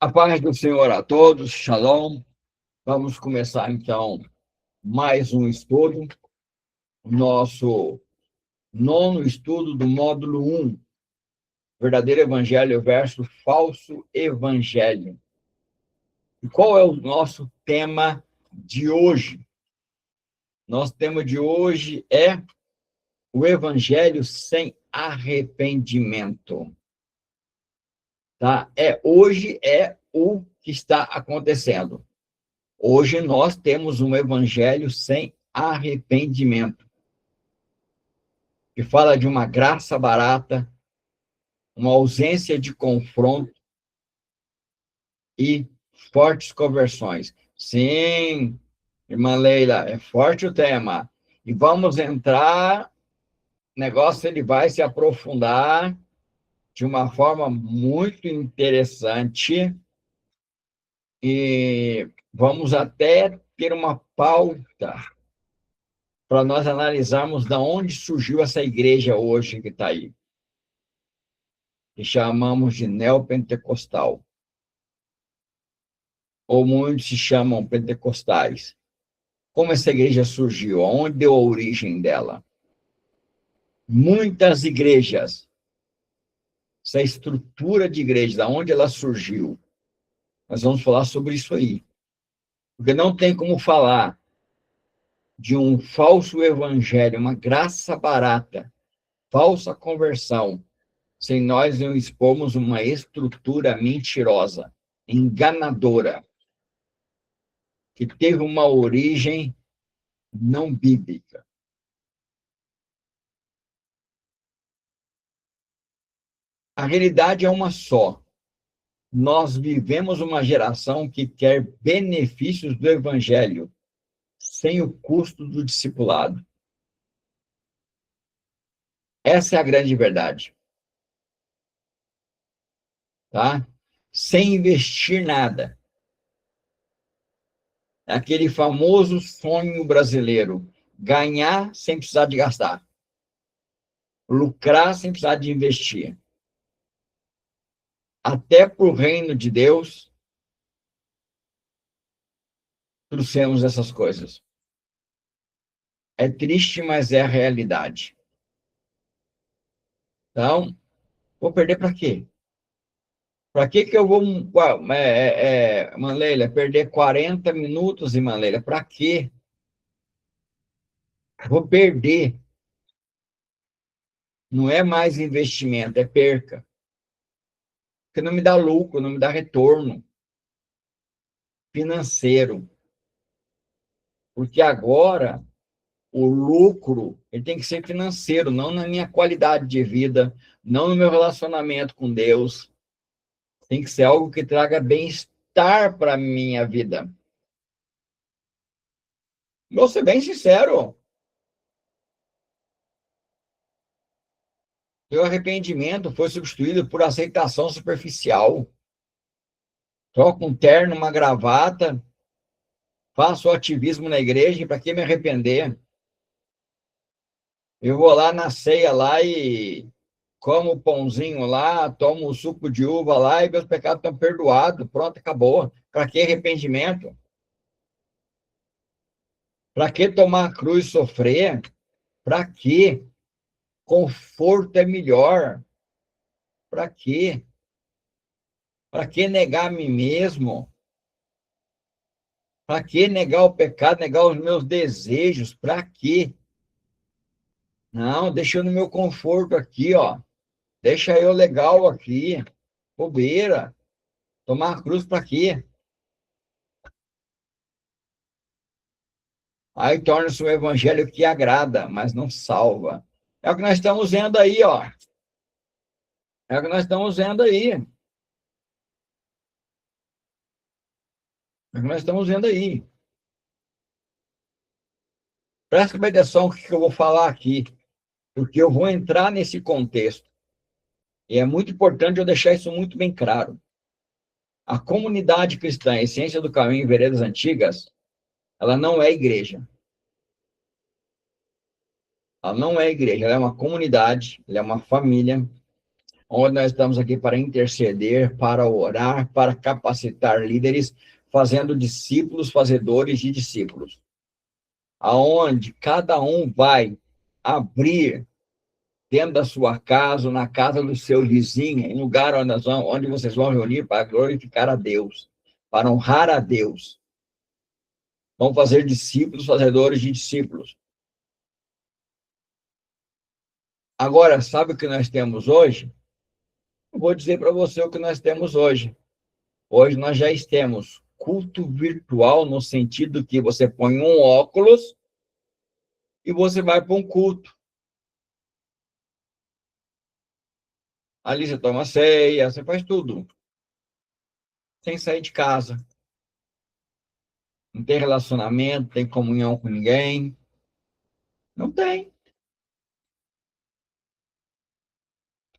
A paz do Senhor a todos, Shalom. Vamos começar, então, mais um estudo, nosso nono estudo do módulo 1, Verdadeiro Evangelho versus Falso Evangelho. E qual é o nosso tema de hoje? Nosso tema de hoje é o Evangelho sem arrependimento. Tá? Hoje é o que está acontecendo. Hoje nós temos um evangelho sem arrependimento, que fala de uma graça barata, uma ausência de confronto e fortes conversões. Sim, irmã Leila, é forte o tema. E vamos entrar, o negócio ele vai se aprofundar de uma forma muito interessante e vamos até ter uma pauta para nós analisarmos de onde surgiu essa igreja hoje que está aí, que chamamos de neopentecostal, ou muitos se chamam pentecostais. Como essa igreja surgiu? Onde deu a origem dela? Muitas igrejas, essa estrutura de igreja, de onde ela surgiu, nós vamos falar sobre isso aí. Porque não tem como falar de um falso evangelho, uma graça barata, falsa conversão, sem nós não expormos uma estrutura mentirosa, enganadora, que teve uma origem não bíblica. A realidade é uma só. Nós vivemos uma geração que quer benefícios do evangelho sem o custo do discipulado. Essa é a grande verdade. Tá? Sem investir nada. É aquele famoso sonho brasileiro: ganhar sem precisar de gastar. Lucrar sem precisar de investir. Até para o reino de Deus, trouxemos essas coisas. É triste, mas é a realidade. Então, vou perder para quê? Para que eu vou, Manleila, perder 40 minutos, e Manleila, para quê? Vou perder. Não é mais investimento, é perca. Porque não me dá lucro, não me dá retorno financeiro. Porque agora o lucro ele tem que ser financeiro, não na minha qualidade de vida, não no meu relacionamento com Deus. Tem que ser algo que traga bem-estar para a minha vida. Vou ser bem sincero. Meu arrependimento foi substituído por aceitação superficial. Troco um terno, uma gravata, faço ativismo na igreja, para que me arrepender? Eu vou lá na ceia lá e como o pãozinho lá, tomo o suco de uva lá e meus pecados estão perdoados. Pronto, acabou. Para que arrependimento? Para que tomar a cruz e sofrer? Para que? Conforto é melhor. Para quê? Para que negar a mim mesmo? Para que negar o pecado, negar os meus desejos? Para quê? Não, deixa eu no meu conforto aqui, ó. Deixa eu legal aqui. Bobeira. Tomar a cruz para quê? Aí torna-se um evangelho que agrada, mas não salva. É o que nós estamos vendo aí, ó. É o que nós estamos vendo aí. É o que nós estamos vendo aí. Presta atenção o que eu vou falar aqui, porque eu vou entrar nesse contexto. E é muito importante eu deixar isso muito bem claro. A comunidade cristã, Essência do Caminho, Veredas Antigas, ela não é igreja. Ela não é igreja, ela é uma comunidade, ela é uma família, onde nós estamos aqui para interceder, para orar, para capacitar líderes, fazendo discípulos, fazedores de discípulos. Aonde cada um vai abrir dentro da sua casa, na casa do seu vizinho, em lugar onde vocês vão reunir para glorificar a Deus, para honrar a Deus. Vão fazer discípulos, fazedores de discípulos. Agora, sabe o que nós temos hoje? Eu vou dizer para você o que nós temos hoje. Hoje nós já temos culto virtual, no sentido que você põe um óculos e você vai para um culto. Ali você toma ceia, você faz tudo. Sem sair de casa. Não tem relacionamento, não tem comunhão com ninguém. Não tem.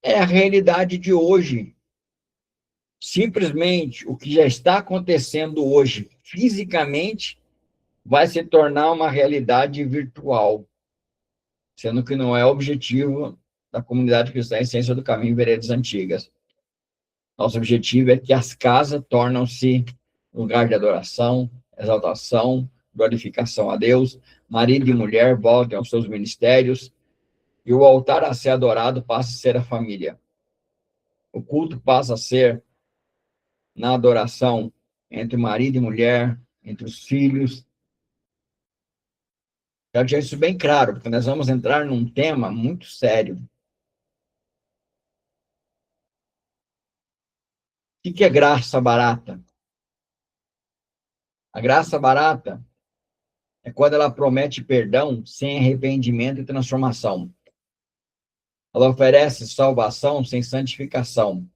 É a realidade de hoje. Simplesmente o que já está acontecendo hoje, fisicamente, vai se tornar uma realidade virtual, sendo que não é o objetivo da comunidade cristã Essência do Caminho Veredas Antigas. Nosso objetivo é que as casas tornam-se lugar de adoração, exaltação, glorificação a Deus, marido e mulher voltem aos seus ministérios, e o altar a ser adorado passa a ser a família. O culto passa a ser na adoração entre marido e mulher, entre os filhos. Quero deixar isso bem claro, porque nós vamos entrar num tema muito sério. O que é graça barata? A graça barata é quando ela promete perdão sem arrependimento e transformação. Ela oferece salvação sem santificação.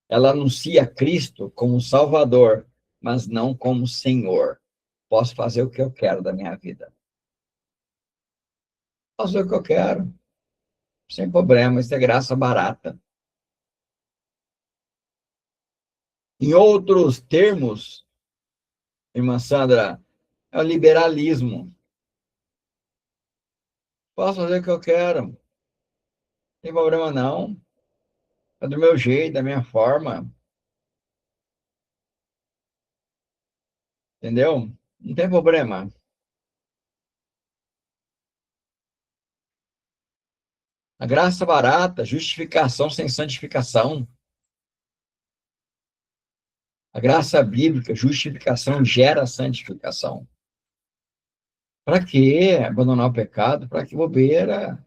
Ela anuncia Cristo como Salvador, mas não como Senhor. Posso fazer o que eu quero da minha vida. Posso fazer o que eu quero. Sem problema, isso é graça barata. Em outros termos, irmã Sandra, é o liberalismo. Posso fazer o que eu quero. Não tem problema, não. É do meu jeito, da minha forma. Entendeu? Não tem problema. A graça barata, justificação sem santificação. A graça bíblica, justificação gera santificação. Para que abandonar o pecado? Para que bobeira?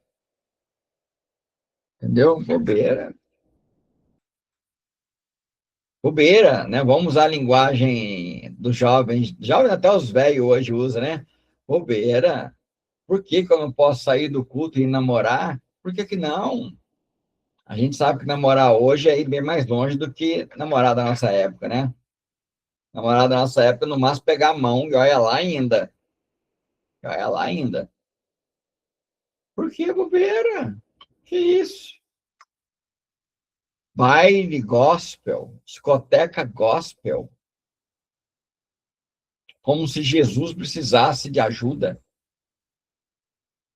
Entendeu? Bobeira. Bobeira, né? Vamos usar a linguagem dos jovens, jovens até os velhos hoje usam, né? Bobeira. Por que que eu não posso sair do culto e namorar? Por que que não? A gente sabe que namorar hoje é ir bem mais longe do que namorar da nossa época, né? Namorar da nossa época, no máximo, pegar a mão e olha lá ainda. Olha lá ainda. Por que bobeira? Que isso? Baile gospel, discoteca gospel. Como se Jesus precisasse de ajuda.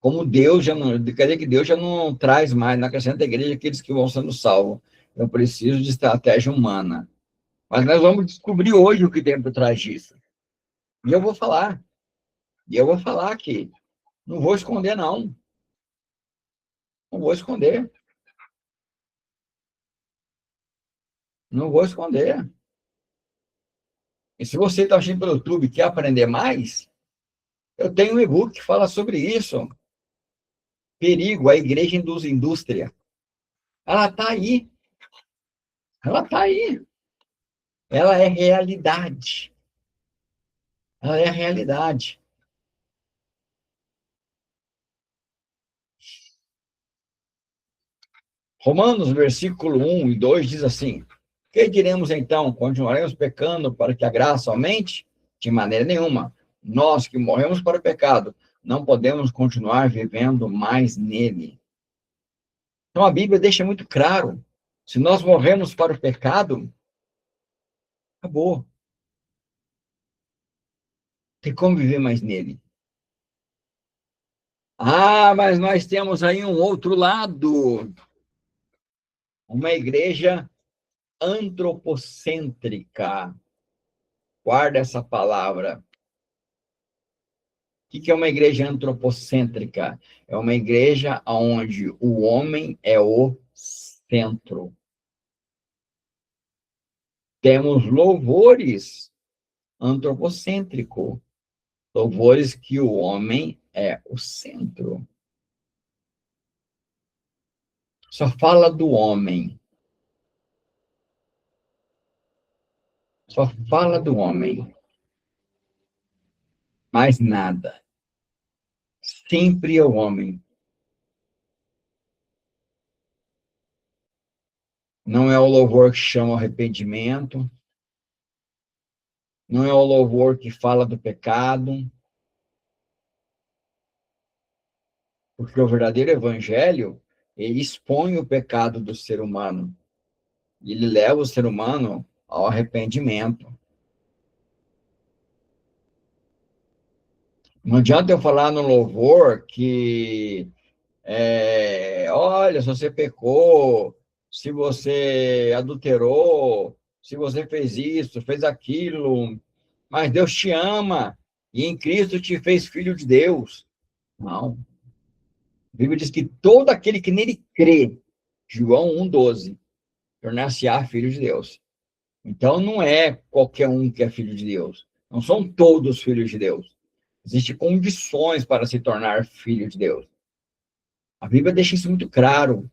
Como Deus já não... Quer dizer que Deus já não traz mais, não acrescenta a igreja aqueles que vão sendo salvos. Eu preciso de estratégia humana. Mas nós vamos descobrir hoje o que tem por trás disso. E eu vou falar. E eu vou falar aqui. Não vou esconder, não. Não vou esconder. Não vou esconder. E se você está assistindo pelo YouTube e quer aprender mais, eu tenho um e-book que fala sobre isso. Perigo, a igreja induz indústria. Ela está aí. Ela está aí. Ela é realidade. Ela é realidade. Romanos, versículo 1 e 2 diz assim: que diremos então? Continuaremos pecando para que a graça aumente? De maneira nenhuma. Nós que morremos para o pecado, não podemos continuar vivendo mais nele. Então a Bíblia deixa muito claro: se nós morremos para o pecado, acabou. Tem como viver mais nele. Ah, mas nós temos aí um outro lado. Uma igreja antropocêntrica. Guarda essa palavra. O que é uma igreja antropocêntrica? É uma igreja onde o homem é o centro. Temos louvores antropocêntricos, louvores que o homem é o centro. Só fala do homem. Só fala do homem. Mais nada. Sempre é o homem. Não é o louvor que chama o arrependimento. Não é o louvor que fala do pecado. Porque o verdadeiro evangelho, ele expõe o pecado do ser humano. Ele leva o ser humano ao arrependimento. Não adianta eu falar no louvor que, olha, se você pecou, se você adulterou, se você fez isso, fez aquilo, mas Deus te ama e em Cristo te fez filho de Deus. Não. A Bíblia diz que todo aquele que nele crê, João 1,12, tornar-se-á filho de Deus. Então, não é qualquer um que é filho de Deus. Não são todos filhos de Deus. Existem condições para se tornar filho de Deus. A Bíblia deixa isso muito claro.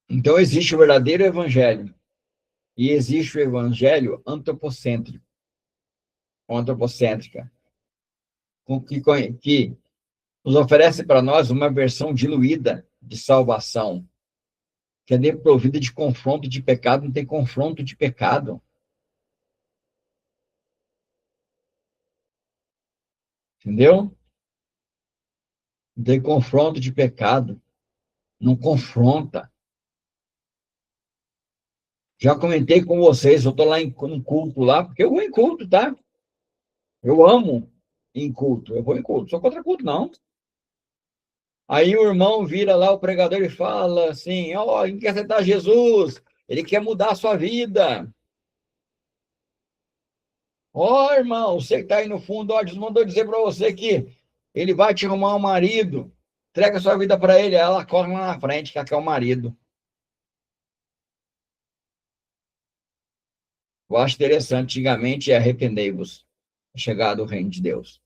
Então, existe o verdadeiro evangelho e existe o evangelho antropocêntrico, ou antropocêntrica, que nos oferece para nós uma versão diluída de salvação, que é desprovida de confronto de pecado, não tem confronto de pecado. Entendeu? Não tem confronto de pecado. Não confronta. Já comentei com vocês, eu estou lá em culto lá, porque eu vou em culto, tá? Eu amo em culto, eu vou em culto, sou contra culto, não. Aí o irmão vira lá, o pregador, e fala assim, ó, ele quer aceitar Jesus, ele quer mudar a sua vida. Ó, irmão, você que está aí no fundo, ó, Jesus mandou dizer para você que ele vai te arrumar um marido, entrega a sua vida para ele, aí ela corre lá na frente, que é o marido. Eu acho interessante, antigamente, arrependei-vos, chegado o reino de Deus.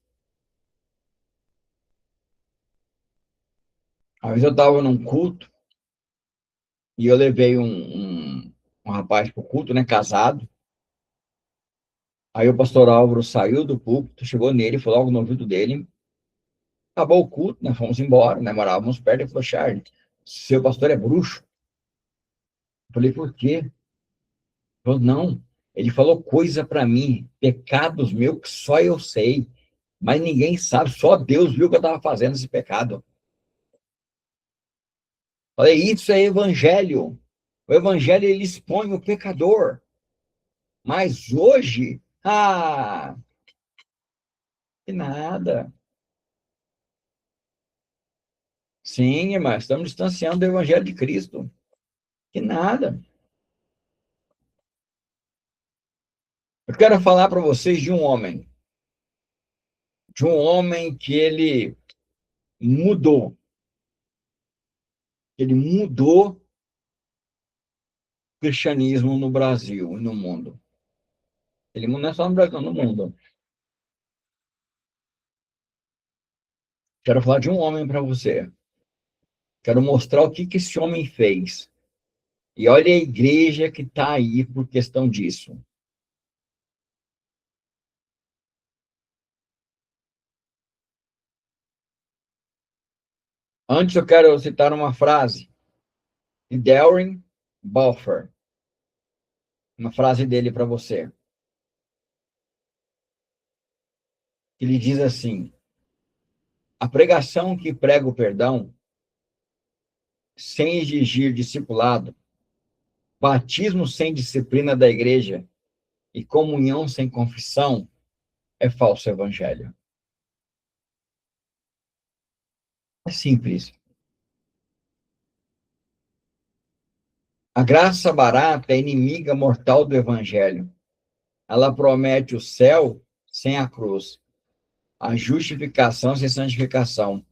Às vezes eu estava num culto, e eu levei um rapaz para o culto, né, casado. Aí o pastor Álvaro saiu do púlpito, chegou nele, falou algo no ouvido dele. Acabou o culto, né, fomos embora, né, morávamos perto. Ele falou, Charles, seu pastor é bruxo? Eu falei, por quê? Ele falou, não, ele falou coisa para mim, pecados meus que só eu sei, mas ninguém sabe, só Deus viu que eu estava fazendo esse pecado. Eu falei, isso é evangelho. O evangelho, ele expõe o pecador. Mas hoje, que nada. Sim, irmã, estamos distanciando do evangelho de Cristo. Que nada. Eu quero falar para vocês de um homem que mudou, ele mudou o cristianismo no Brasil e no mundo. Ele não é só no Brasil, no mundo. Quero falar de um homem para você. Quero mostrar o que esse homem fez. E olha a igreja que está aí por questão disso. Antes eu quero citar uma frase de Darren Balfour. Uma frase dele para você. Ele diz assim: a pregação que prega o perdão, sem exigir discipulado, batismo sem disciplina da igreja e comunhão sem confissão, é falso evangelho. É simples. A graça barata é inimiga mortal do evangelho. Ela promete o céu sem a cruz, a justificação sem santificação.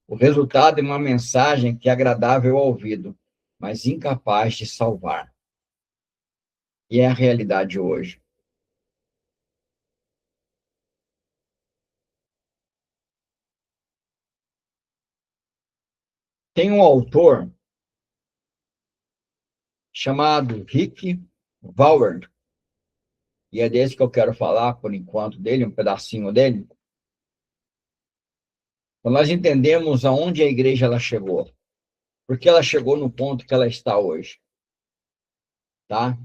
O resultado é uma mensagem que é agradável ao ouvido, mas incapaz de salvar. E é a realidade hoje. Tem um autor chamado Rick Warren, e é desse que eu quero falar por enquanto dele, um pedacinho dele. Então, nós entendemos aonde a igreja ela chegou, porque ela chegou no ponto que ela está hoje, tá?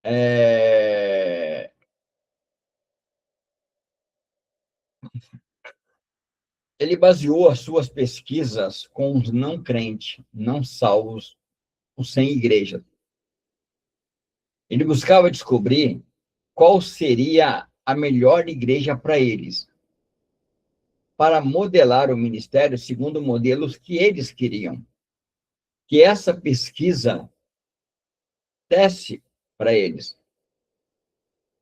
É... Ele baseou as suas pesquisas com os não crentes, não salvos, os sem igreja. Ele buscava descobrir qual seria a melhor igreja para eles, para modelar o ministério segundo modelos que eles queriam. Que essa pesquisa desse para eles.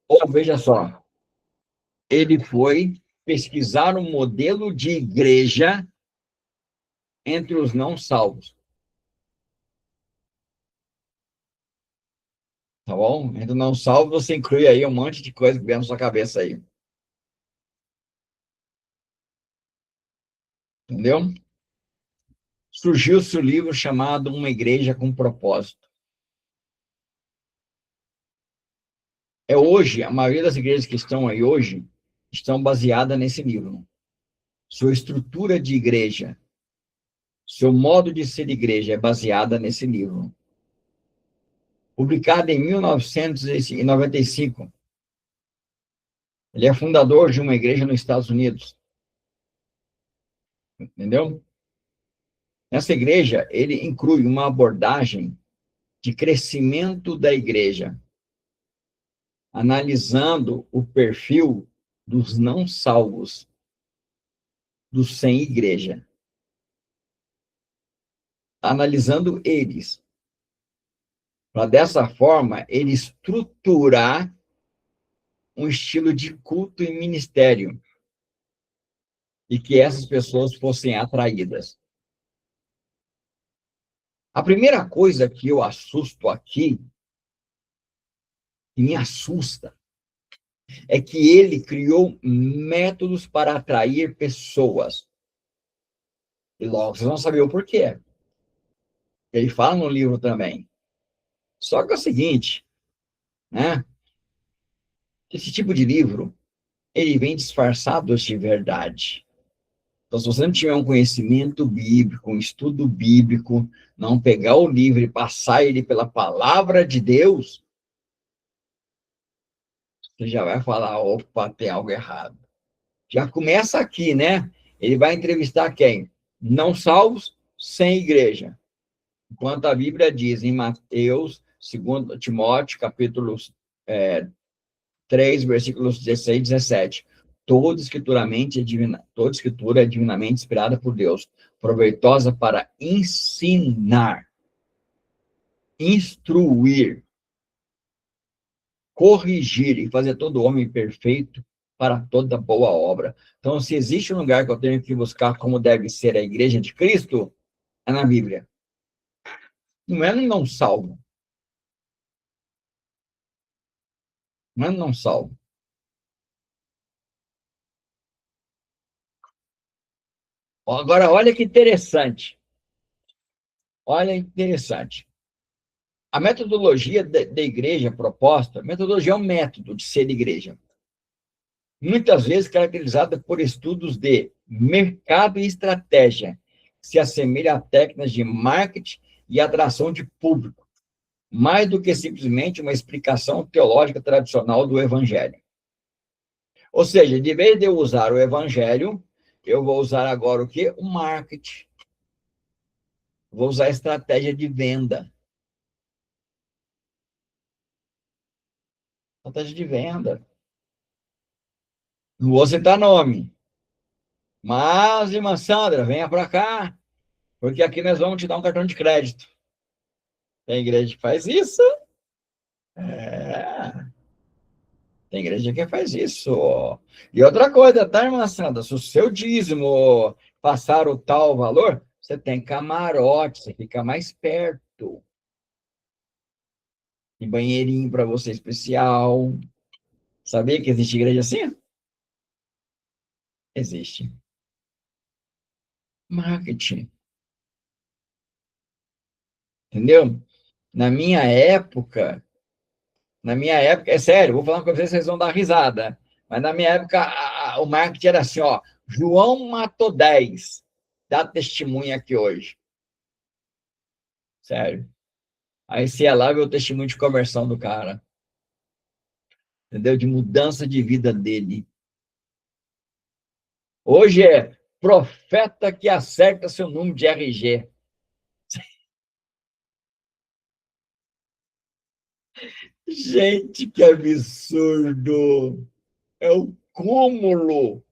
Ou, veja só, ele foi pesquisar um modelo de igreja entre os não salvos. Tá bom? Entre não salvos, você inclui aí um monte de coisa que vem na sua cabeça aí. Entendeu? Surgiu-se o livro chamado Uma Igreja com Propósito. É hoje, a maioria das igrejas que estão aí hoje estão baseadas nesse livro. Sua estrutura de igreja, seu modo de ser igreja é baseada nesse livro. Publicado em 1995. Ele é fundador de uma igreja nos Estados Unidos. Entendeu? Nessa igreja, ele inclui uma abordagem de crescimento da igreja, analisando o perfil dos não salvos, dos sem igreja, analisando eles, para dessa forma ele estruturar um estilo de culto e ministério e que essas pessoas fossem atraídas. A primeira coisa que eu assusto aqui, e me assusta, é que ele criou métodos para atrair pessoas. E logo vocês vão saber o porquê. Ele fala no livro também. Só que é o seguinte, né? Esse tipo de livro, ele vem disfarçado de verdade. Então, se você não tiver um conhecimento bíblico, um estudo bíblico, não pegar o livro e passar ele pela palavra de Deus, você já vai falar, opa, tem algo errado. Já começa aqui, né? Ele vai entrevistar quem? Não salvos, sem igreja. Enquanto a Bíblia diz em Mateus, 2 Timóteo, capítulo 3, versículos 16 e 17. Toda escritura é divinamente inspirada por Deus, proveitosa para ensinar, instruir, corrigir e fazer todo homem perfeito para toda boa obra. Então, se existe um lugar que eu tenho que buscar como deve ser a igreja de Cristo, é na Bíblia. Não é no não salvo. Não é no não salvo. Agora, olha que interessante. Olha que interessante. A metodologia da igreja proposta, metodologia é um método de ser igreja. Muitas vezes caracterizada por estudos de mercado e estratégia, que se assemelha a técnicas de marketing e atração de público, mais do que simplesmente uma explicação teológica tradicional do evangelho. Ou seja, de vez de eu usar o evangelho, eu vou usar agora o quê? O marketing. Vou usar a estratégia de venda. Estratégia de venda. Não vou citar nome, Mas, irmã Sandra, venha para cá, porque aqui nós vamos te dar um cartão de crédito. Tem igreja que faz isso? É, tem igreja que faz isso. E outra coisa, tá, irmã Sandra? Se o seu dízimo passar o tal valor, você tem camarote, você fica mais perto. Tem banheirinho para você especial. Sabia que existe igreja assim? Existe. Marketing. Entendeu? Na minha época, é sério, vou falar com vocês, vocês vão dar risada. Mas na minha época, o marketing era assim, ó, João matou 10. Dá testemunha aqui hoje. Sério. Aí você ia lá ver o testemunho de conversão do cara. Entendeu? De mudança de vida dele. Hoje é profeta que acerta seu número de RG. Gente, que absurdo! É o cúmulo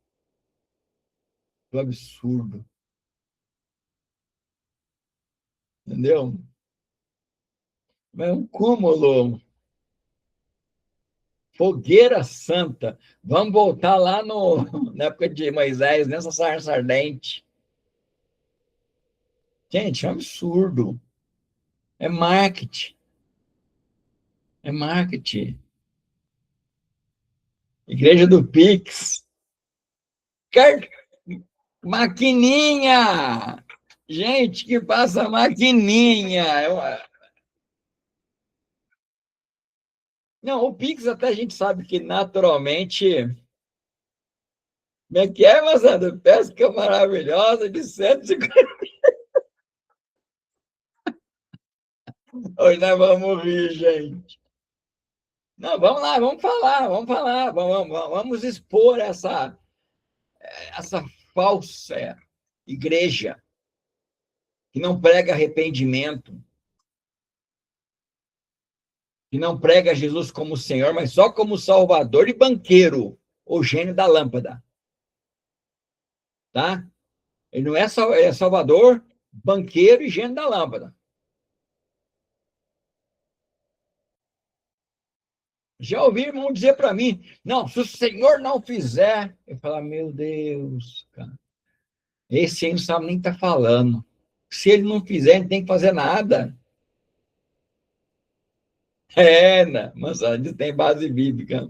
do absurdo. Entendeu? É um cúmulo. Fogueira santa. Vamos voltar lá na época de Moisés, nessa sarça ardente. Gente, é um absurdo. É marketing. É marketing. Igreja do Pix. Car- Maquininha! Gente que passa maquininha. Não, o Pix até a gente sabe que naturalmente. Como é que é, moçada? Pesca maravilhosa de 150. Hoje nós vamos rir, gente. Não, vamos lá, vamos expor essa falsa igreja que não prega arrependimento, que não prega Jesus como Senhor, mas só como Salvador e banqueiro, o gênio da lâmpada, tá? Ele não é, é Salvador, banqueiro e gênio da lâmpada. Já ouvi irmão dizer para mim, não, se o Senhor não fizer, eu falo, meu Deus, cara, esse aí não sabe nem estar falando. Se ele não fizer, não tem que fazer nada. É, né? Mas isso tem base bíblica.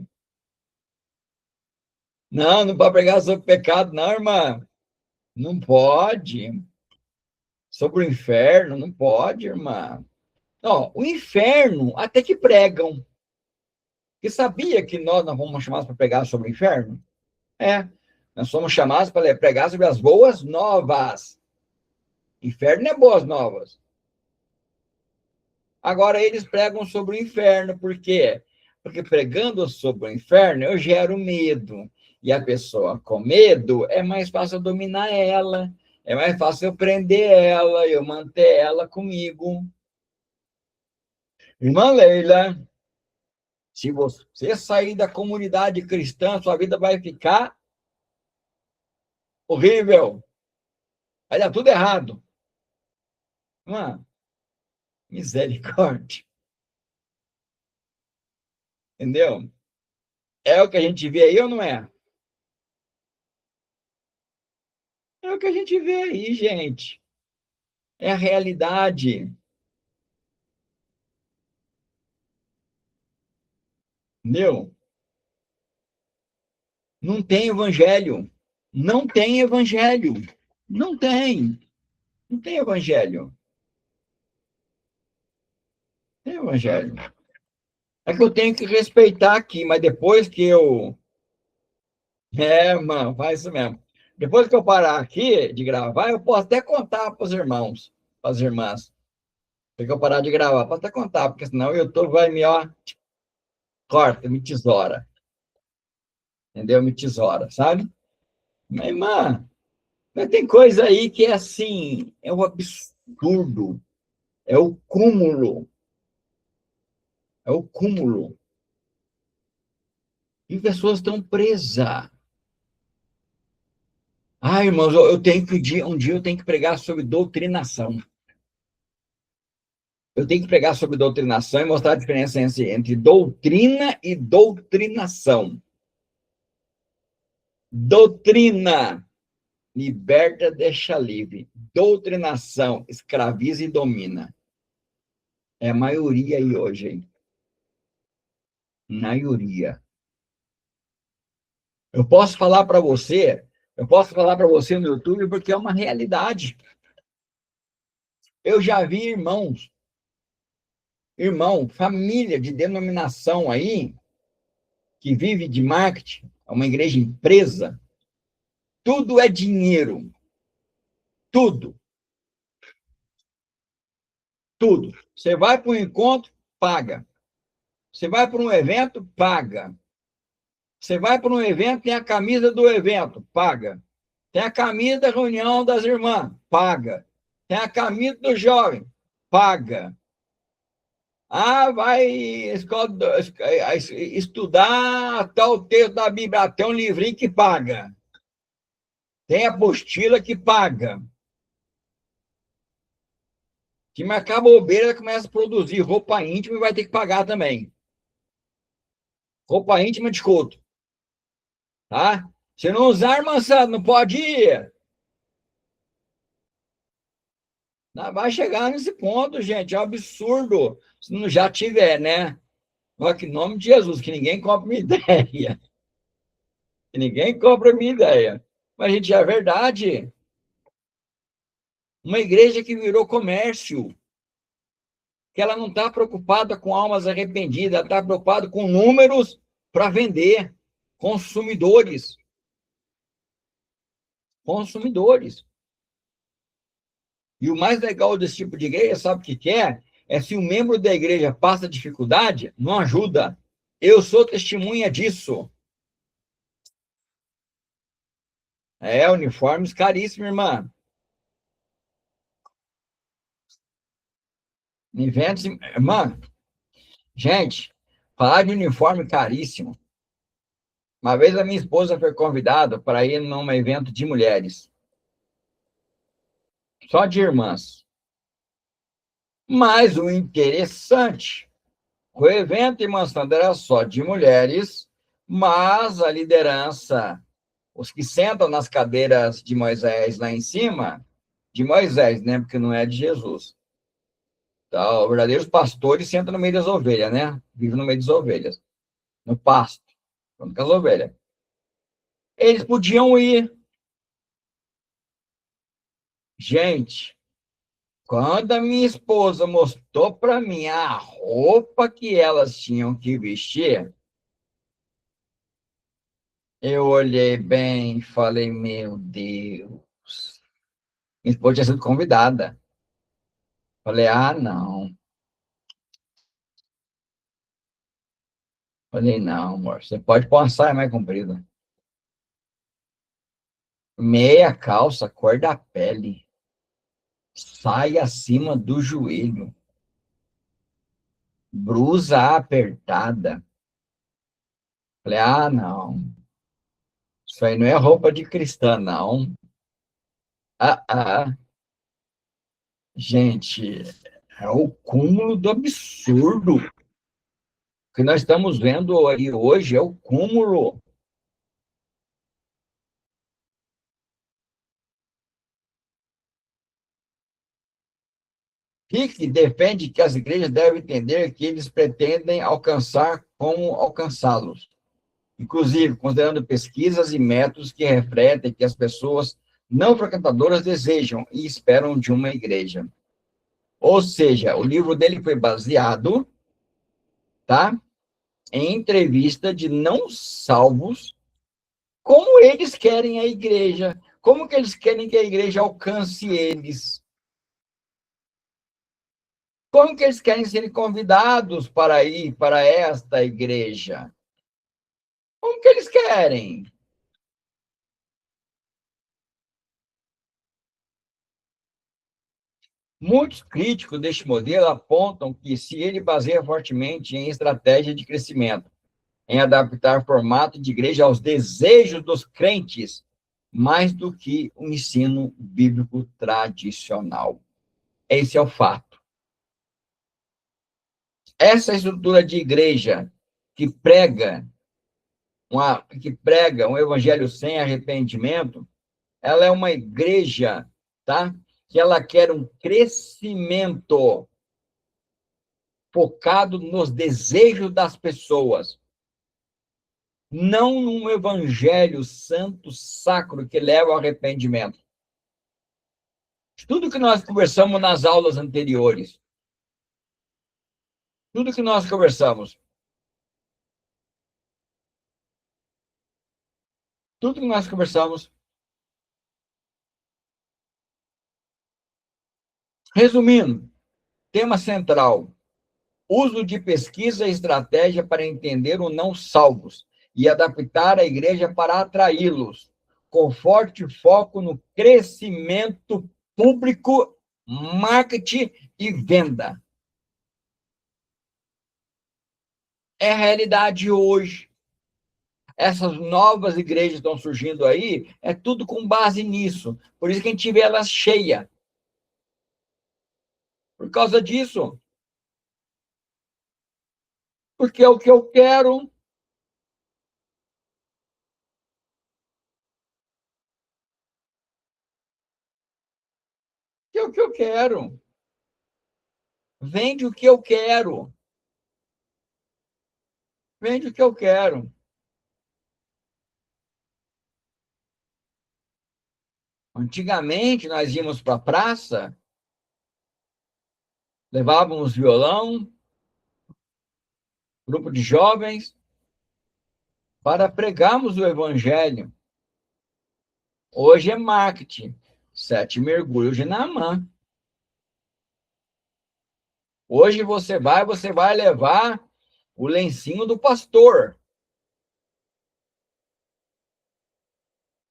Não, não pode pregar sobre pecado, não, irmã. Não pode. Sobre o inferno, não pode, irmã. Não, o inferno, até que pregam. Você sabia que nós não fomos chamados para pregar sobre o inferno? É. Nós somos chamados para pregar sobre as boas novas. Inferno é boas novas. Agora eles pregam sobre o inferno, por quê? Porque pregando sobre o inferno, eu gero medo. E a pessoa com medo, é mais fácil eu dominar ela, é mais fácil eu prender ela, eu manter ela comigo. Irmã Leila, se você sair da comunidade cristã, sua vida vai ficar horrível. Vai dar tudo errado. Irmã, misericórdia. Entendeu? É o que a gente vê aí ou não é? É o que a gente vê aí, gente. É a realidade. Entendeu? Não tem evangelho. Não tem evangelho. Não tem. Não tem evangelho. Não tem evangelho. É que eu tenho que respeitar aqui, mas depois que eu. É, mano, faz isso mesmo. Depois que eu parar aqui de gravar, eu posso até contar para os irmãos, para as irmãs. Depois que eu parar de gravar, posso até contar, porque senão o YouTube vai me, ó, corta, me tesoura. Entendeu? Me tesoura, sabe? Mas, irmã, mas tem coisa aí que é assim, é um absurdo. É o cúmulo. É o cúmulo. E pessoas estão presas. Ah, irmãos, eu tenho que um dia eu tenho que pregar sobre doutrinação. Eu tenho que pregar sobre doutrinação e mostrar a diferença entre doutrina e doutrinação. Doutrina liberta, deixa livre. Doutrinação escraviza e domina. É a maioria aí hoje, hein? Maioria. Eu posso falar para você no YouTube porque é uma realidade. Eu já vi família de denominação aí, que vive de marketing, é uma igreja empresa, tudo é dinheiro, tudo, tudo. Você vai para um encontro, paga. Você vai para um evento, paga. Você vai para um evento, tem a camisa do evento, paga. Tem a camisa da reunião das irmãs, paga. Tem a camisa do jovem, paga. Ah, vai estudar tal texto da Bíblia, tem um livrinho que paga. Tem apostila que paga. Que marcar bobeira, começa a produzir roupa íntima e vai ter que pagar também. Roupa íntima de couro, tá? Se não usar, mansado, não pode ir. Não vai chegar nesse ponto, gente. É um absurdo. Se não já tiver, né? Olha que nome de Jesus, que ninguém compra minha ideia. Que ninguém compra minha ideia. Mas, gente, é verdade. Uma igreja que virou comércio, que ela não está preocupada com almas arrependidas, ela está preocupada com números para vender. Consumidores. Consumidores. E o mais legal desse tipo de igreja, sabe o que quer? É se um membro da igreja passa dificuldade, não ajuda. Eu sou testemunha disso. É, uniformes caríssimos, irmã. Eventos, irmã, gente, falar de uniforme caríssimo. Uma vez a minha esposa foi convidada para ir num evento de mulheres, só de irmãs. Mas o interessante, o evento, irmã Sandra, era só de mulheres, mas a liderança, os que sentam nas cadeiras de Moisés lá em cima, de Moisés, né? Porque não é de Jesus. Então, os verdadeiros pastores sentam no meio das ovelhas, né? Vivem no meio das ovelhas, no pasto, junto com as ovelhas. Eles podiam ir. Gente, quando a minha esposa mostrou para mim a roupa que elas tinham que vestir, eu olhei bem e falei, meu Deus. Minha esposa tinha sido convidada. Falei, ah, não. Falei, não, amor, você pode pôr uma saia mais comprida. Meia calça, cor da pele. Saia acima do joelho. Blusa apertada. Falei, ah, não. Isso aí não é roupa de cristã, não. Ah, ah. Gente, é o cúmulo do absurdo. O que nós estamos vendo aí hoje é o cúmulo. Fique defende que as igrejas devem entender que eles pretendem alcançar como alcançá-los. Inclusive, considerando pesquisas e métodos que refletem que as pessoas não frequentadoras desejam e esperam de uma igreja. Ou seja, o livro dele foi baseado, tá, em entrevista de não salvos, como eles querem a igreja, como que eles querem que a igreja alcance eles, como que eles querem ser convidados para ir para esta igreja, como que eles querem. Muitos críticos deste modelo apontam que se ele baseia fortemente em estratégia de crescimento, em adaptar o formato de igreja aos desejos dos crentes, mais do que o ensino bíblico tradicional. Esse é o fato. Essa estrutura de igreja que prega um evangelho sem arrependimento, ela é uma igreja, tá? Que ela quer um crescimento focado nos desejos das pessoas, não num evangelho santo, sacro, que leva ao arrependimento. Tudo que nós conversamos nas aulas anteriores, tudo que nós conversamos, resumindo, tema central: uso de pesquisa e estratégia para entender o não salvos e adaptar a igreja para atraí-los, com forte foco no crescimento público, marketing e venda. É a realidade hoje. Essas novas igrejas estão surgindo aí, é tudo com base nisso. Por isso que a gente vê elas cheias. Por causa disso. Porque é o que eu quero. É o que eu quero. Vende o que eu quero. Vende o que eu quero. Antigamente, nós íamos para a praça, levávamos violão, grupo de jovens, para pregarmos o evangelho. Hoje é marketing. 7 mergulhos de Naamã. Hoje você vai levar o lencinho do pastor.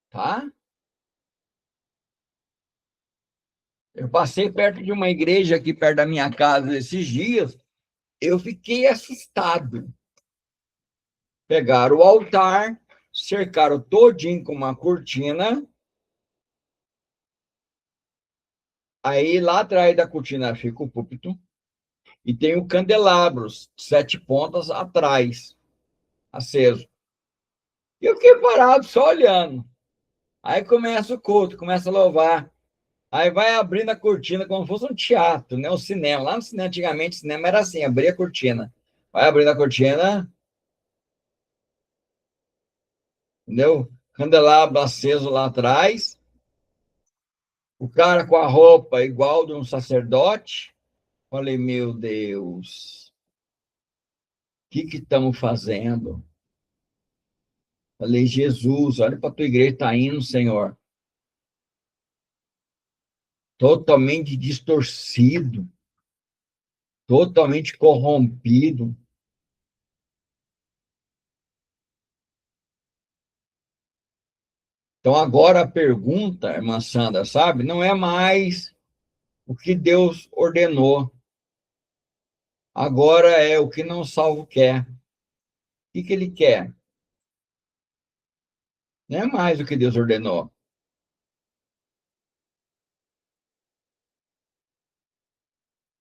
Tá? Eu passei perto de uma igreja aqui perto da minha casa esses dias, eu fiquei assustado. Pegaram o altar, cercaram todinho com uma cortina, aí lá atrás da cortina fica o púlpito, e tem o candelabro, 7 pontas atrás, aceso. E eu fiquei parado, só olhando. Aí começa o culto, começa a louvar. Aí vai abrindo a cortina como se fosse um teatro, né? Um cinema. Lá no cinema, antigamente, o cinema era assim, abria a cortina. Vai abrindo a cortina, entendeu? Candelabro aceso lá atrás. O cara com a roupa igual de um sacerdote. Falei, meu Deus, o que estamos fazendo? Falei, Jesus, olha para a tua igreja, está indo, Senhor. Totalmente distorcido, totalmente corrompido. Então, agora a pergunta, irmã Sandra, sabe, não é mais o que Deus ordenou. Agora é o que não salvo quer. O que ele quer? Não é mais o que Deus ordenou.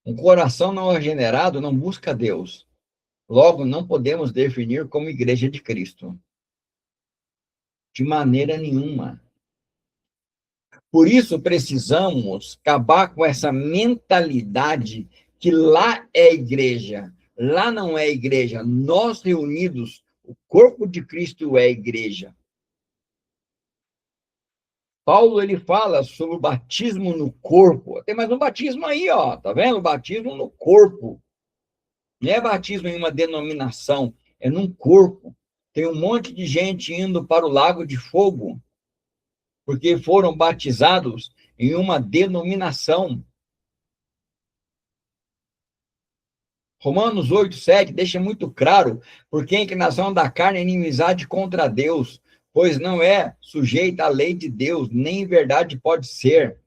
Um coração não regenerado não busca Deus. Logo, não podemos definir como igreja de Cristo. De maneira nenhuma. Por isso, precisamos acabar com essa mentalidade que lá é igreja. Lá não é igreja. Nós reunidos, o corpo de Cristo é igreja. Paulo, ele fala sobre o batismo no corpo. Tem mais um batismo aí, ó. Tá vendo? O batismo no corpo. Não é batismo em uma denominação, é num corpo. Tem um monte de gente indo para o lago de fogo, porque foram batizados em uma denominação. Romanos 8:7 deixa muito claro, porque a inclinação da carne é inimizade contra Deus, pois não é sujeita à lei de Deus, nem em verdade pode ser.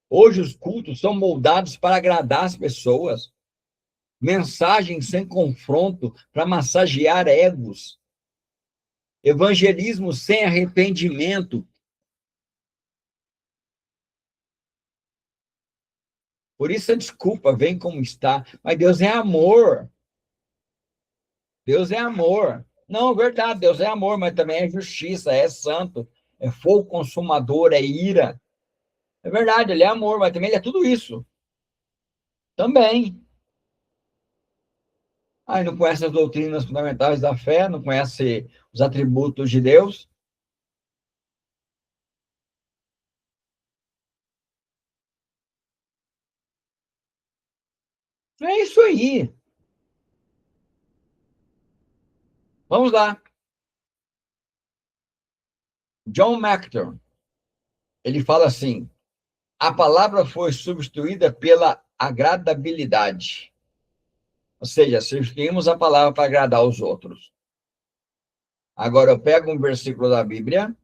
Hoje os cultos são moldados para agradar as pessoas. Mensagens sem confronto para massagear egos. Evangelismo sem arrependimento. Por isso a desculpa vem como está. Mas Deus é amor. Deus é amor. Não, verdade, Deus é amor, mas também é justiça, é santo, é fogo consumador, é ira. É verdade, ele é amor, mas também ele é tudo isso. Também. Aí não conhece as doutrinas fundamentais da fé, não conhece os atributos de Deus. É isso aí. Vamos lá. John MacArthur, ele fala assim: a palavra foi substituída pela agradabilidade. Ou seja, substituímos a palavra para agradar os outros. Agora eu pego um versículo da Bíblia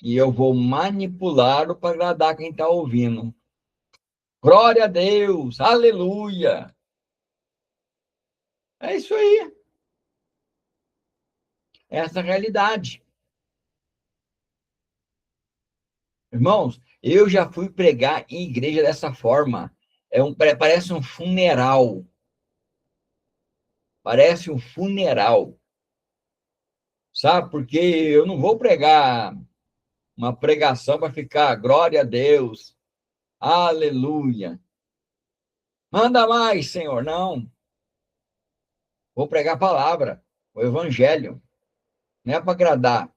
e eu vou manipulá-lo para agradar quem está ouvindo. Glória a Deus, aleluia. É isso aí. Essa é a realidade. Irmãos, eu já fui pregar em igreja dessa forma. Parece um funeral. Parece um funeral. Sabe? Porque eu não vou pregar uma pregação para ficar glória a Deus, aleluia. Manda mais, Senhor. Não. Vou pregar a palavra, o evangelho. Não é para agradar.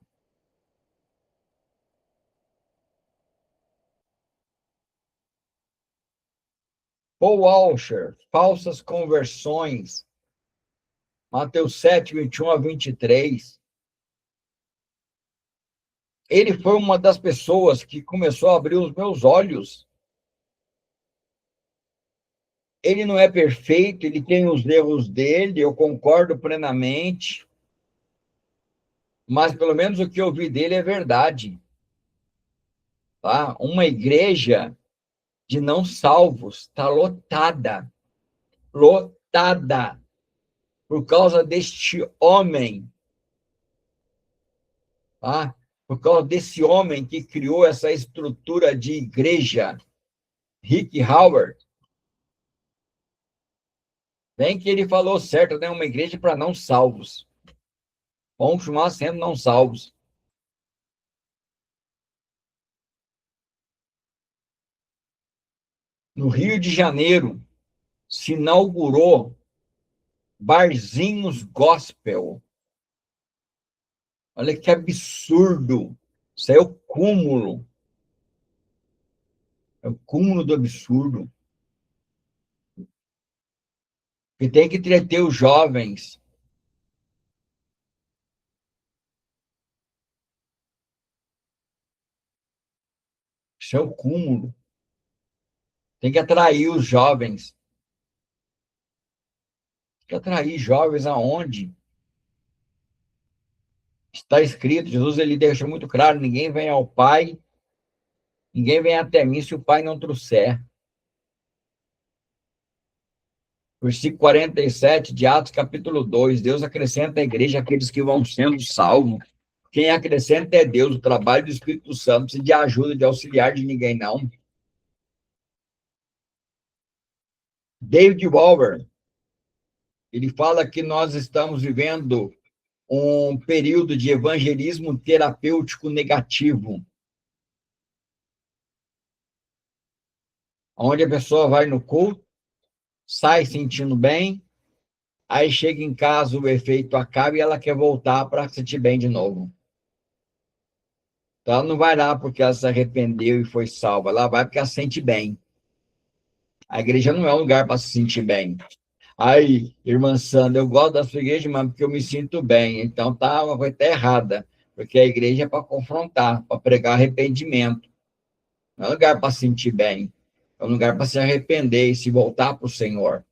Paul Washer, falsas conversões. Mateus 7, 21 a 23. Ele foi uma das pessoas que começou a abrir os meus olhos. Ele não é perfeito, ele tem os erros dele, eu concordo plenamente, mas pelo menos o que eu vi dele é verdade. Tá? Uma igreja de não salvos está lotada, lotada, por causa deste homem, tá? Por causa desse homem que criou essa estrutura de igreja, Rick Howard. Bem que ele falou certo, né? Uma igreja para não salvos. Vamos continuar sendo não salvos. No Rio de Janeiro, se inaugurou barzinhos gospel. Olha que absurdo. Isso é o cúmulo. É o cúmulo do absurdo. E tem que entreter os jovens. Isso é o cúmulo. Tem que atrair os jovens. Tem que atrair jovens aonde? Está escrito, Jesus ele deixa muito claro, ninguém vem ao Pai, ninguém vem até mim se o Pai não trouxer. Versículo 47 de Atos, capítulo 2. Deus acrescenta à igreja aqueles que vão sendo salvos. Quem acrescenta é Deus, o trabalho do Espírito Santo, não precisa de ajuda, de auxiliar de ninguém, não. David Walber, ele fala que nós estamos vivendo um período de evangelismo terapêutico negativo, onde a pessoa vai no culto, sai sentindo bem, aí chega em casa, o efeito acaba e ela quer voltar para se sentir bem de novo. Então, ela não vai lá porque ela se arrependeu e foi salva, ela vai porque ela se sente bem. A igreja não é um lugar para se sentir bem. Aí, irmã Sandra, eu gosto da sua igreja, mas porque eu me sinto bem. Então, tá uma coisa errada, porque a igreja é para confrontar, para pregar arrependimento. Não é um lugar para se sentir bem. É um lugar para se arrepender e se voltar para o Senhor.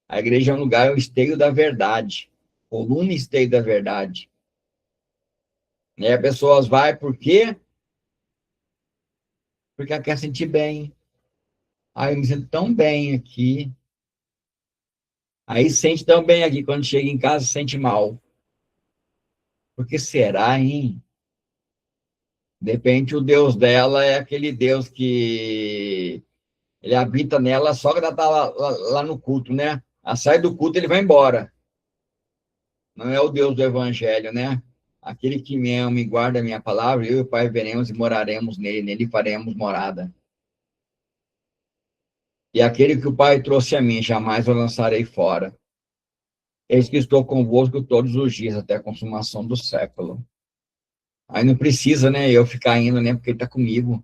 A igreja é um lugar, é o esteio da verdade. Coluna e esteio da verdade. E aí, as pessoas vai por quê? Porque ela quer sentir bem. Aí eu me sinto tão bem aqui. Aí sente tão bem aqui. Quando chega em casa, sente mal. Por que será, hein? De repente, o Deus dela é aquele Deus que ele habita nela só que ela está lá no culto, né? Ela sai do culto, ele vai embora. Não é o Deus do Evangelho, né? Aquele que me ama e guarda a minha palavra, eu e o Pai veremos e moraremos nele, nele faremos morada. E aquele que o Pai trouxe a mim, jamais o lançarei fora. Eis que estou convosco todos os dias, até a consumação do século. Aí não precisa, né, eu ficar indo, né, porque ele está comigo.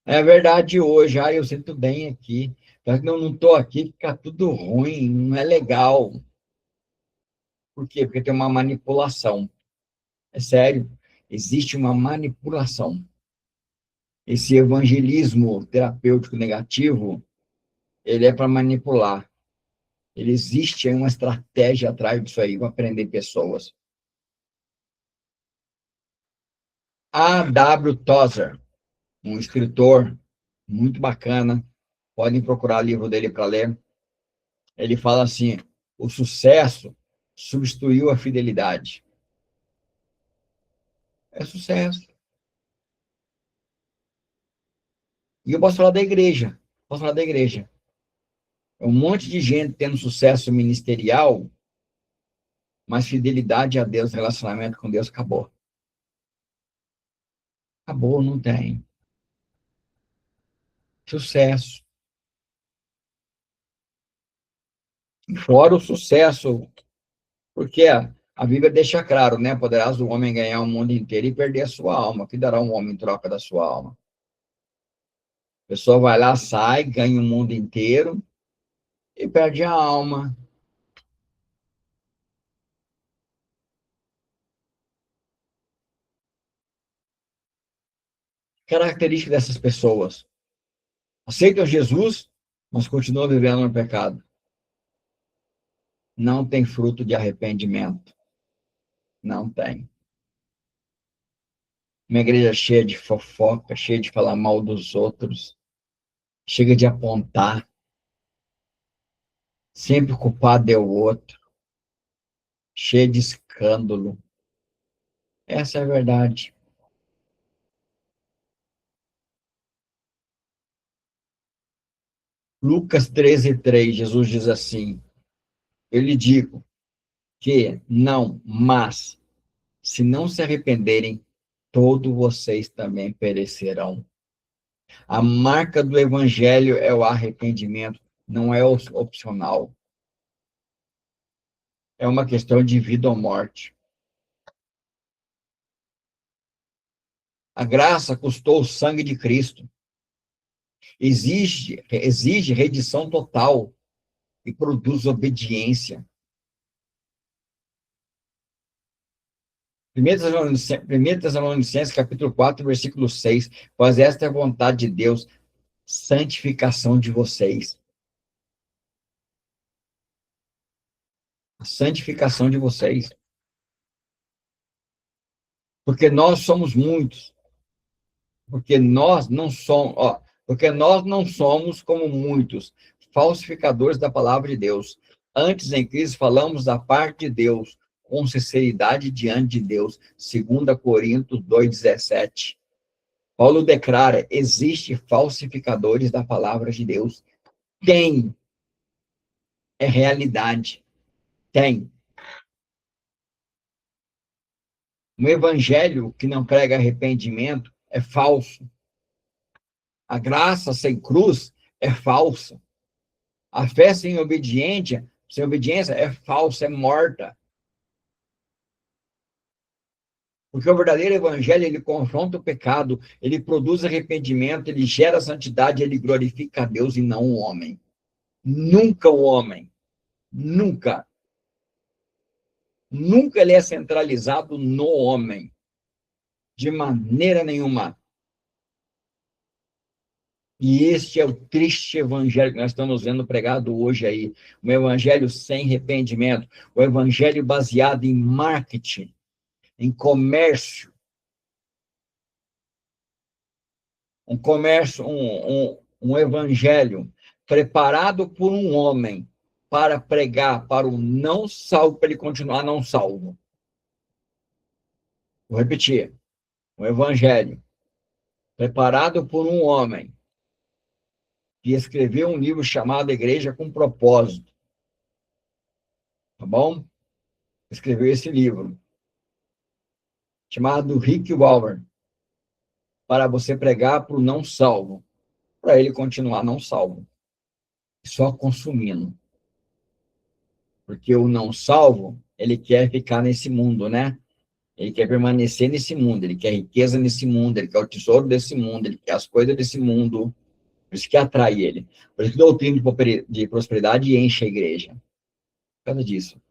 É verdade hoje, eu sinto bem aqui. Não estou aqui, fica tudo ruim, não é legal. Por quê? Porque tem uma manipulação. É sério, existe uma manipulação. Esse evangelismo terapêutico negativo, ele é para manipular. Ele existe uma estratégia atrás disso aí, para prender pessoas. A. W. Tozer, um escritor muito bacana, podem procurar o livro dele para ler. Ele fala assim: o sucesso substituiu a fidelidade. É sucesso. E eu posso falar da igreja. Posso falar da igreja. É um monte de gente tendo sucesso ministerial, mas fidelidade a Deus, relacionamento com Deus, acabou. Acabou, não tem. Sucesso. Fora o sucesso, porque a Bíblia deixa claro, né? Poderás o homem ganhar o mundo inteiro e perder a sua alma. O que dará um homem em troca da sua alma? A pessoa vai lá, sai, ganha o mundo inteiro e perde a alma. Característica dessas pessoas: aceitam Jesus, mas continuam vivendo no pecado. Não tem fruto de arrependimento. Não tem. Uma igreja cheia de fofoca, cheia de falar mal dos outros, chega de apontar, sempre o culpado é o outro, cheia de escândalo. Essa é a verdade. Lucas 13:3, Jesus diz assim: eu lhe digo que não, mas se não se arrependerem, todos vocês também perecerão. A marca do evangelho é o arrependimento, não é opcional. É uma questão de vida ou morte. A graça custou o sangue de Cristo. Exige redição total e produz obediência. 1 Tessalonicenses, capítulo 4, versículo 6. Pois esta é a vontade de Deus, santificação de vocês. A santificação de vocês. Porque nós somos muitos. Porque nós não somos como muitos, falsificadores da palavra de Deus. Antes, em Cristo, falamos da parte de Deus, com sinceridade diante de Deus. 2 Coríntios 2,17. Paulo declara: existe falsificadores da palavra de Deus. Tem. É realidade. Tem. Um evangelho que não prega arrependimento é falso. A graça sem cruz é falsa. A fé sem obediência é falsa, é morta. Porque o verdadeiro evangelho, ele confronta o pecado, ele produz arrependimento, ele gera santidade, ele glorifica a Deus e não o homem. Nunca o homem. Nunca. Nunca ele é centralizado no homem. De maneira nenhuma. E este é o triste evangelho que nós estamos vendo pregado hoje aí. Um evangelho sem arrependimento. Um evangelho baseado em marketing, em comércio. Um comércio, um evangelho preparado por um homem para pregar para o não salvo, para ele continuar não salvo. Vou repetir. O evangelho, preparado por um homem que escreveu um livro chamado Igreja com Propósito. Tá bom? Escreveu esse livro, chamado Rick Warren, para você pregar para o não salvo, para ele continuar não salvo, só consumindo. Porque o não salvo, ele quer ficar nesse mundo, né? Ele quer permanecer nesse mundo, ele quer riqueza nesse mundo, ele quer o tesouro desse mundo, ele quer as coisas desse mundo. Por isso que atrai ele. Por isso que a doutrina de prosperidade enche a igreja. Por causa disso.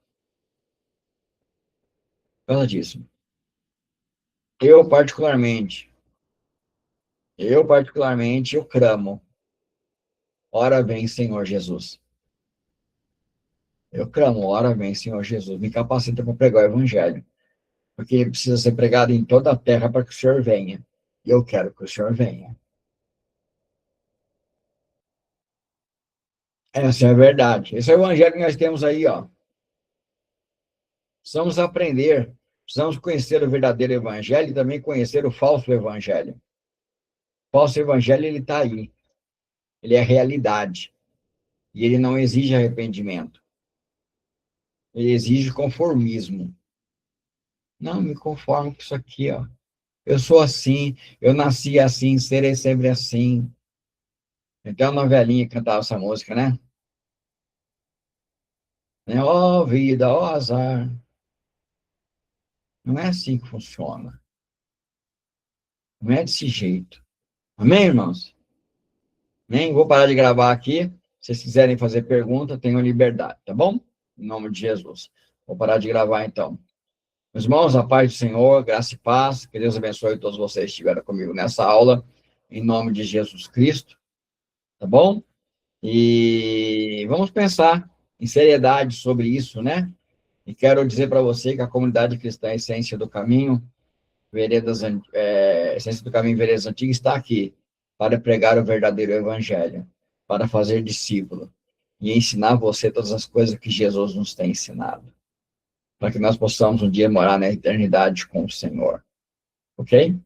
Por causa disso. Eu particularmente, eu clamo. Ora vem, Senhor Jesus. Eu clamo, ora vem, Senhor Jesus. Me capacita para pregar o evangelho. Porque ele precisa ser pregado em toda a terra para que o Senhor venha. E eu quero que o Senhor venha. Essa é a verdade. Esse é o evangelho que nós temos aí, ó. Precisamos aprender, precisamos conhecer o verdadeiro evangelho e também conhecer o falso evangelho. O falso evangelho, ele está aí. Ele é realidade. E ele não exige arrependimento. Ele exige conformismo. Não, me conformo com isso aqui, ó. Eu sou assim, eu nasci assim, serei sempre assim. Então, uma novelinha que cantava essa música, né? Ó vida, ó azar. Não é assim que funciona. Não é desse jeito. Amém, irmãos? Nem vou parar de gravar aqui. Se vocês quiserem fazer pergunta, tenham liberdade, tá bom? Em nome de Jesus. Vou parar de gravar, então. Meus irmãos, a paz do Senhor, graça e paz. Que Deus abençoe todos vocês que estiveram comigo nessa aula. Em nome de Jesus Cristo, tá bom? E vamos pensar em seriedade sobre isso, né? E quero dizer para você que a comunidade cristã Essência do Caminho, Essência do Caminho Veredas Antigas, está aqui para pregar o verdadeiro evangelho, para fazer discípulo e ensinar você todas as coisas que Jesus nos tem ensinado, para que nós possamos um dia morar na eternidade com o Senhor. Ok?